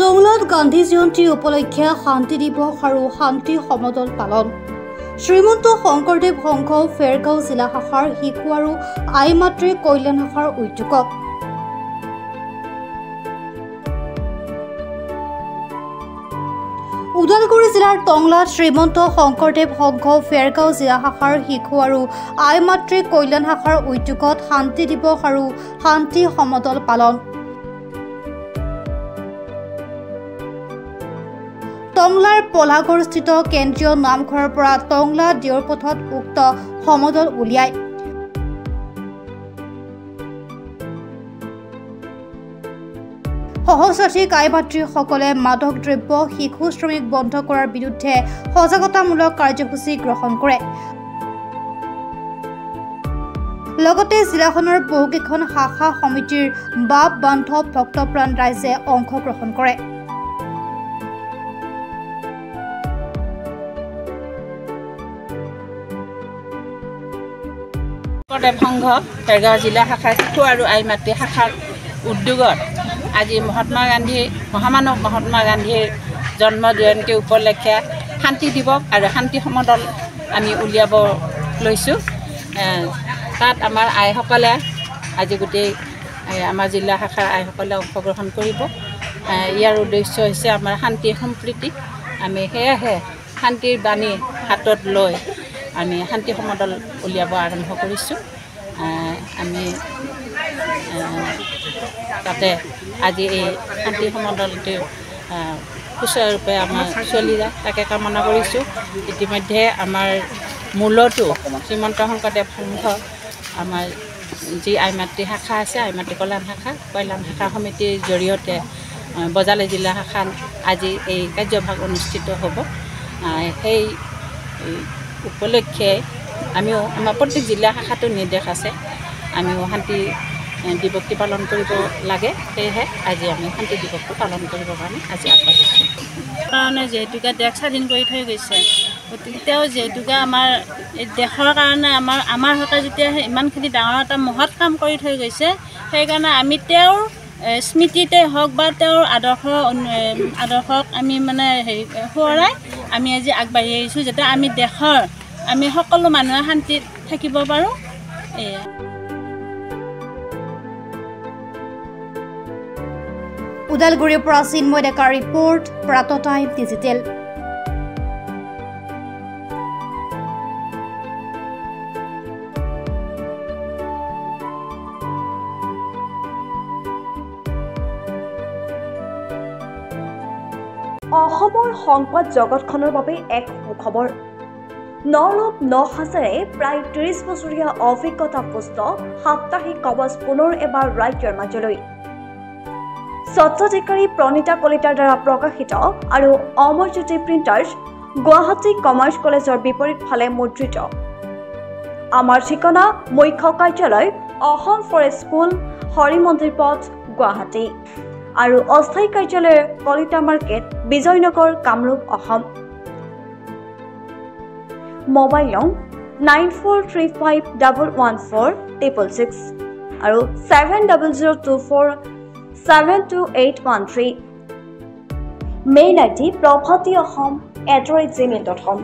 টংলাত গান্ধী জয়ন্তী উপলক্ষে শান্তি দিৱস আৰু শান্তি সমদল পালন। শ্ৰীমন্ত শংকৰদেৱ সংঘ ফেৰগাঁও জিলা শাখাৰ শিশু আৰু আই মাতৃ কল্যাণ শাখাৰ উদ্যোগত ওদালগুৰি জিলাৰ টংলাত শ্ৰীমন্ত শংকৰদেৱ সংঘ ফেৰগাঁও জিলা শাখাৰ শিশু আৰু আই মাতৃ কল্যাণ শাখাৰ উদ্যোগত শান্তি দিৱস আৰু শান্তি সমদল পালন। টংলাৰ পলাগড়স্থিত কেন্দ্ৰীয় নামঘৰৰ পৰা টংলা দেউৰপথত উক্ত সমদল উলিয়ায়। সহস্ৰাধিক আই মাতৃসকলে মাদক দ্ৰব্য শিশু শ্ৰমিক বন্ধ কৰাৰ বিৰুদ্ধে সজাগতামূলক কাৰ্যসূচী গ্ৰহণ কৰে। লগতে জিলাখনৰ বহুকেইখন শাখা সমিতিৰ বাপ বান্ধৱ ভক্তপ্ৰাণ ৰাইজে অংশগ্ৰহণ কৰে। শংকৰদেৱ সংঘ ফেৰগাঁও জিলা শাখাৰ শিশু আৰু আই মাতৃ শাখাৰ উদ্যোগত আজি মহামানৱ মহাত্মা গান্ধীৰ জন্ম জয়ন্তী উপলক্ষে শান্তি দিৱস আৰু শান্তি সমদল আমি উলিয়াব লৈছোঁ। তাত আমাৰ আইসকলে আজি গোটেই আমাৰ জিলা শাখাৰ আইসকলে অংশগ্ৰহণ কৰিব। ইয়াৰ উদ্দেশ্য হৈছে আমাৰ শান্তি সম্প্ৰীতি। আমি সেয়েহে শান্তিৰ বাণী হাতত লৈ আমি শান্তি সমদল উলিয়াব আৰম্ভ কৰিছোঁ। আমি তাতে আজি এই শান্তি সমদলটি সুচাৰুৰূপে আমাৰ চলি যায় তাকে কামনা কৰিছোঁ। ইতিমধ্যে আমাৰ মূলতো শ্ৰীমন্ত শংকৰদেৱ সংঘ আমাৰ যি আই মাতৃ শাখা আছে, আই মাতৃ কল্যাণ শাখা সমিতিৰ জৰিয়তে বজালি জিলা শাখাত আজি এই কাৰ্যভাগ অনুষ্ঠিত হ'ব। সেই উপলক্ষে আমিও আমাৰ প্ৰত্যেক জিলা শাখাটো নিৰ্দেশ আছে, আমিও শান্তি দিৱসটি পালন কৰিব লাগে। সেয়েহে আজি আমি শান্তি দিৱসটো পালন কৰিবৰ কাৰণে আজি আগবাঢ়িছোঁ। কাৰণে যিহেতুকে দেশ স্বাধীন কৰি থৈ গৈছে, গতিকে তেওঁ যিহেতুকে আমাৰ এই দেশৰ কাৰণে আমাৰ হকে যেতিয়া ইমানখিনি ডাঙৰ এটা মহৎ কাম কৰি থৈ গৈছে, সেইকাৰণে আমি তেওঁৰ স্মৃতিতে হওক বা তেওঁৰ আদৰ্শক আমি সোঁৱৰাই আমি আজি আগবাঢ়ি আহিছোঁ, যাতে আমি সকলো মানুহে শান্তিত থাকিব পাৰোঁ। এয়া ওদালগুৰিৰ পৰা চিন্ময় ডেকাৰ ৰিপৰ্ট, প্ৰাত টাইম ডিজিটেল। অসমৰ সংবাদ জগতখনৰ বাবে এক সুখবৰ। নৰূপ নসাজেৰে প্ৰায় ৩০ বছৰীয়া অভিজ্ঞতা পুষ্ট সাপ্তাহিক কবচ পুনৰ এবাৰ ৰাজ্যৰ মাজলৈ। স্বত্বাধিকাৰী প্ৰণীতা কলিতাৰ দ্বাৰা প্ৰকাশিত আৰু অমৰজ্যোতি প্ৰিণ্টাৰ্ছ, গুৱাহাটী কমাৰ্চ কলেজৰ বিপৰীত ফালে মুদ্ৰিত। আমাৰ ঠিকনা মুখ্য কাৰ্যালয় অসম ফৰেষ্ট স্কুল, হৰি মন্দিৰ পথ, গুৱাহাটী আৰু অস্থায়ী কাৰ্যালয় কলিতা মাৰ্কেট, বিজয়নগৰ, কামৰূপ, অসম। মোবাইল নং 9435114666 আৰু 7024722813। Mail ID probhatiahom@gmail.com।